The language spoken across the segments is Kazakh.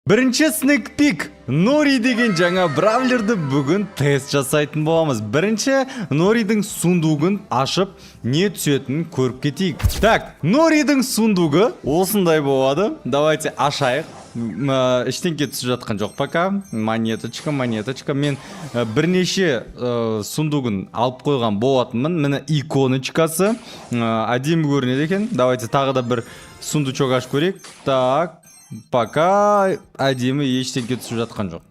Бірінші sneak peek Нори деген жаңа бравлерді бүгін тест жасайтын боламыз. Бірінші Норидің сундугын ашып, не түсетінін көріп кетейік. Так, Норидің сундугы осындай болады. Давайте ашайық. Ештеңке түсіп жатқан жоқ пока. Монеточка. Мен бірнеше сундугын алып қойған болатынмын. Міне иконочкасы әдемі көрінеді екен. Давайте тағы да бір сундучок ашып көрейік. Так. Пока әдемі ештеңке түсіп жатқан жоқ.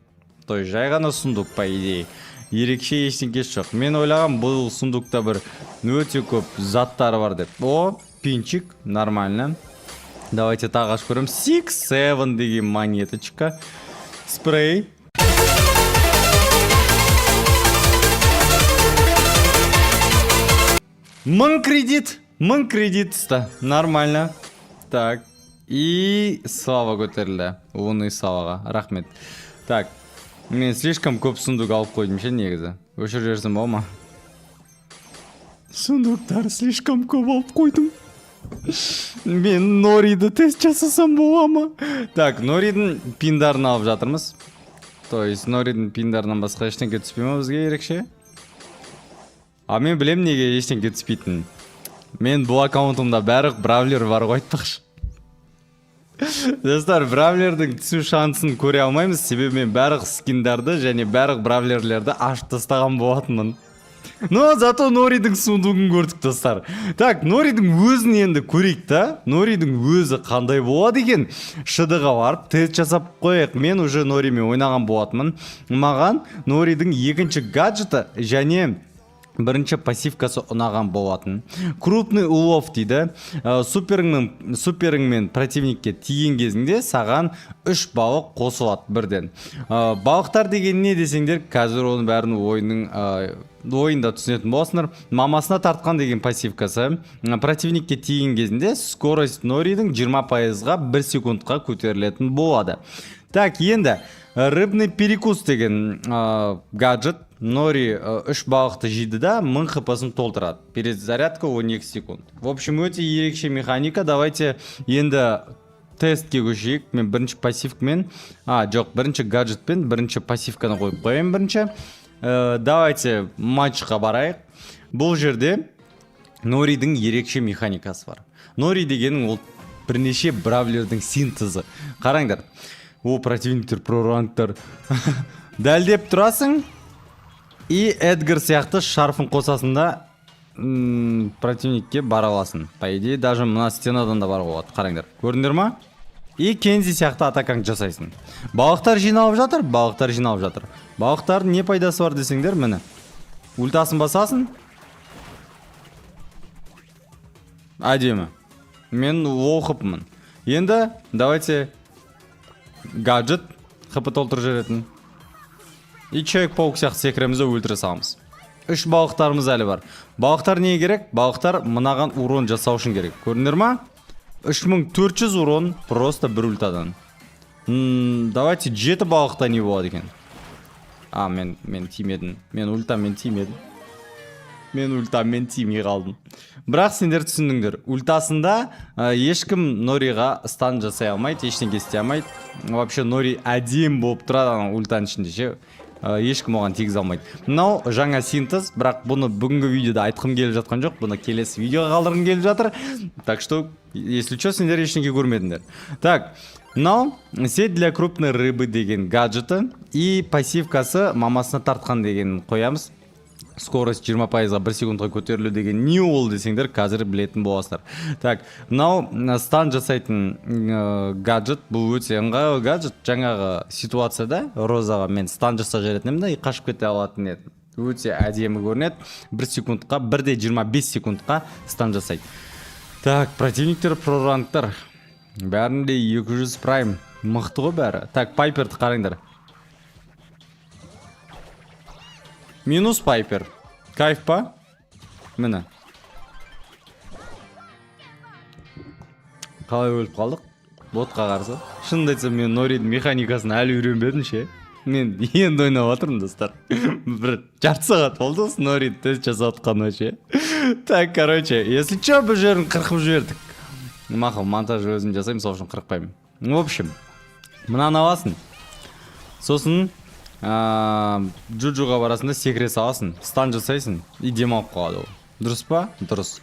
Той жай ғана сундук по идее. Ерекше ештеңке жоқ. Мен ойлағам бұл сундукта бір өте көп заттары бар деп. О, пинчик, нормально. Давайте тағы ашып көрем. 6-7 деген монеточка. Спрей. Мың кредит түсті. Нормально. Так. И слава көтерілді. Оны славаға. Рахмет. Так. Мен слишком көп сундук алып қойдым ше негізі. Өшір жерсім бол ма? Сундуктар слишком көп алып қойдым. Мен Нориді тест жасасам бола ма? Так, Норидің пиндарын алып жатырмыз. То есть Норидің пиндарынан басқа ештеңке түспей ма бізге ерекше? А мен білем неге ештеңке түспейтін. Мен бұл аккаунтымда бәрі бравлер бар ғой айтпақшы. Достар, бравлердің түсу шансын көре алмаймыз, себебі мен барлық скиндарды және барлық бравлерлерді ашып тастаған болатынмын. Но зато Норидің сундугын көрдік, достар. Так, Норидің өзін енді көрейік та. Норидің өзі қандай болады екен? ШД-ға барып тест жасап қояйық. Мен уже Норимен ойнаған болатынмын. Маған Норидің екінші гаджеті және бірінші пассивкасы ұнаған болатын. Крупный улов дейді. Суперіңмен противникке тиген кезінде саған 3 балық қосылады бірден. Балықтар деген не десеңдер, қазір оның бәрін ойында түсінетін боласыңдар. Мамасына тартқан деген пассивкасы. Противникке тиген кезінде скорость Норидің 20%-ға 1 секундқа көтерілетін болады. Так, енді рыбный перекус деген гаджет. Нори 3 балықты жейді да 1000 хпсын толтырады. Перезарядка 12 секунд. В общем, өте ерекше механика. Давайте енді тестке көшейік. Мен бірінші пассивкамен, бірінші гаджетпен бірінші пассивканы қойып қояйын бірінші. Давайте матчқа барайық. Бұл жерде Норидің ерекше механикасы бар. Нори дегенің ол бірнеше бравлердің синтезі. Қараңдар. О, противниктер, прорангтар. Дәлдеп тұрасың. И Эдгар сияқты шарфын қосасында противникке бара аласың. По идее, даже мына стенадан да бар болады. Қараңдар. Көрдіңдер ма? И Кензи сияқты атаканг жасайсың. Балықтар жиналып жатыр. Балықтар не пайдасы бар десеңдер, міне. Ультасын басасың. Әдемі. Мен оқыпмын. Енді давайте гаджет хп толтырып жіберетін. И Человек-паук сияқты секіремізді өлтіре саламыз. 3 балықтарымыз әлі бар. Балықтар не керек? Балықтар мынаған урон жасау үшін керек. Көрдіңдер ма? 3400 урон просто бір ультадан. Давайте 7 балықта не болады екен? Мен тимедім. Мен ультамен тимей қалдым. Бірақ сендер түсіндіңдер. Ультасында ешкім Нориға стан жасай алмайды, ештеңке істей алмайды. Вообще Нори әдем болып тұрады ультаның ішінде ше. Ешкім оған тегіз алмайды. Мынау жаңа синтез, бірақ бұны бүгінгі видеода айтқым келіп жатқан жоқ. Бұны келесі видеоға қалдырғым келіп жатыр. Так что, если что, сендер ештеңке көрмедіңдер. Так, мынау сеть для крупной рыбы деген гаджеті и пассивкасы мамасына тартқан деген қоямыз. Скорость 20%-ға 1 секундқа көтерілу деген не ол десеңдер, қазір білетін боласыздар. Так, мынау стан жасайтын гаджет, бұл өте ыңғайлы гаджет. Жаңағы ситуацияда Розаға мен стан жаса жаретінім да, қашып кете алатын едім. Өте әдемі көрінеді. 1 секундқа, 1,25 секундқа стан жасайды. Так, противниктер, прорангтар. Бәрінде 200 прайм. Мықты ғой бәрі. Так, Пайперді қараңдар. Минус Пайпер. Кайф па? Міне. Қалай өліп қалдық? Ботқа қарсы. Шынымды айтсам, мен Норидің механикасын әлі үйренбедім ше. Мен енді ойнап отырмын, достар. Бір жарты сағат болды осы Нориді тест жасап отқаны ше. Так, короче, если что, бұл жерін қырқып жібердік. Мақұл, монтаж өзім жасаймын, сол үшін қырықпаймын. В общем, мынаны аласың. Сосын Джуджуға барасында секіре саласың, стан жасайсың и демалып қалады ол. Дұрыс па? Дұрыс.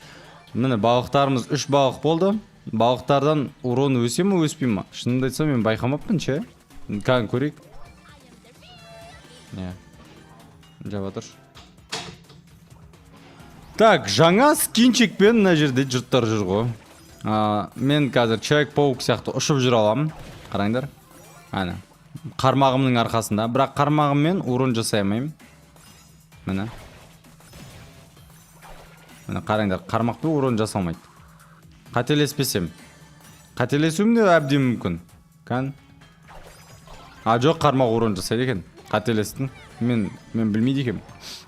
Міне балықтарымыз 3 балық болды. Балықтардан урон өсе ме, өспей ме? Шынымды айтсам мен байқамаппын ше. Кән көрейік. Жаба тұр. Так, жаңа скинчикпен мына жерде жұрттар жүр ғой. Мен қазір Человек-паук сияқты ұшып жүре аламын. Қараңдар. Ана. Қармағымның арқасында. Бірақ қармағыммен урон жасай алмаймын. Міне. Міне қараңдар, қармақпен урон жасалмайды. Қателеспесем. Қателесуім де әбден мүмкін. Кән. Жоқ, қармақ урон жасайды екен. Қателестің. Мен білмейді екем.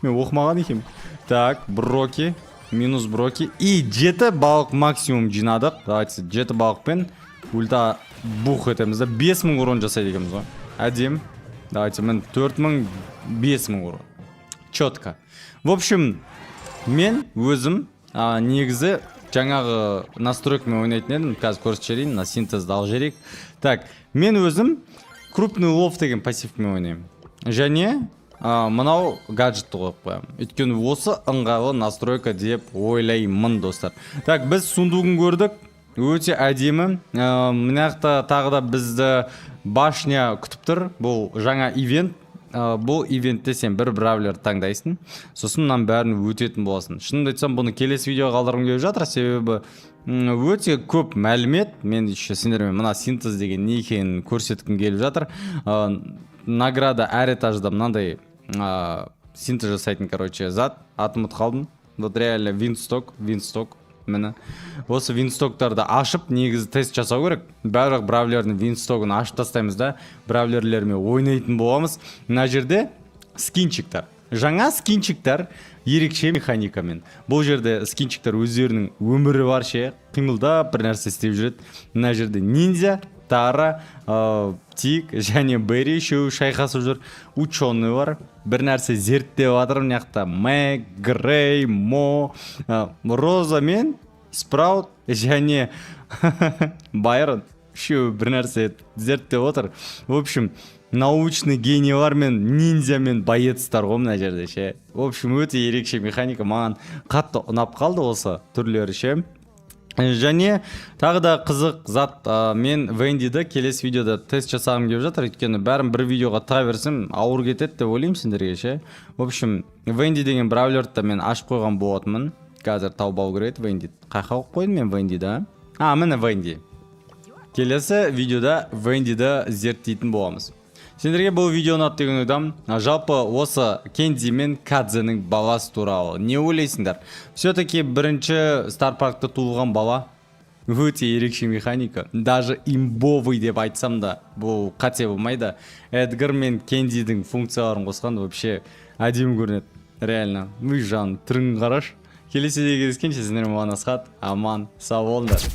Мен оқымаған екем. Так, броки. Минус броки. И 7 балық максимум жинадық. Давайте 7 балықпен ульта бух етеміз да 5000 урон жасайды екеміз ғой. Әдем. Давайте мен 4000, 5000 урон. Четко. В общем, мен өзім негізі жаңағы настройкамен ойнайтын едім. Қазір көрсетейін, на синтезді алып жіберейік. Так, мен өзім крупный лов деген пассивкамен ойнаймын. Және мынау гаджетті қойып қоямын. Өйткені осы ыңғайлы настройка деп ойлаймын, достар. Так, біз сундугын көрдік. Өте әдемі. Мынақта тағы да бізді башня күтіп тұр. Бұл жаңа ивент. Бұл ивентте сен бір бравлер таңдайсың. Сосын мұнан бәрін өтетін боласың. Шынымды айтсам, бұны келесі видеоға қалдырғым келіп жатыр, себебі өте көп мәлімет. Мен еще сендермен мына синтез деген не екенін көрсеткім келіп жатыр. Награда әр этажда мынандай синтез жасайтын, зат. Атымыт қалдым. Вот реально винсток. Міне. Осы винстоктарды ашып, негізі тест жасау керек. Барлық бравлердің винстогын ашып тастаймыз да, бравлерлермен ойнайтын боламыз. Мына жерде скинчиктар. Жаңа скинчиктар ерекше механикамен. Бұл жерде скинчиктар өздерінің өмірі бар ше, қимылдап бір нәрсе істеп жүреді. Мына жерде ниндзя, Тара, Тик және Берри үшеуі шайқасып жүр. Ученый бар. Бір нәрсе зерттеп жатыр мынақта. Мэг, Грей, Мо, Роза мен Спраут және Байрон үшеуі бір нәрсе зерттеп отыр. В общем, научный генийлар мен ниндзя мен боецтар ғой мына жерде ше. В общем, өте ерекше механика, маған қатты ұнап қалды осы түрлері ше. Және тағы да қызық зат, мен Вендиді келесі видеода тест жасағым келіп жатыр, өйткені бәрін бір видеоға тыға берсем ауыр кетеді деп ойлаймын сендерге ше. В общем, Венди деген бравлерді мен ашып қойған болатынмын. Қазір тауып алу керек Венди. Қайқа қойып қойдым мен Вендиді? Міне Венди. Келесі видеода Вендиді зерттейтін боламыз. Сендерге бұл видео ұнады деген ойдам. Жалпы осы Кенди мен Кадзенің баласы туралы не ойлайсыңдар? Все-таки бірінші Старпаркта туылған бала өте ерекше механика. Даже имбовый деп айтсам да, бұл қате болмайды. Эдгар мен Кендидің функцияларын қосқан вообще әдемі көрінеді. Реально. Жан, түрін қараш. Келесіде кездескенше сендермен аман, сау болыңдар.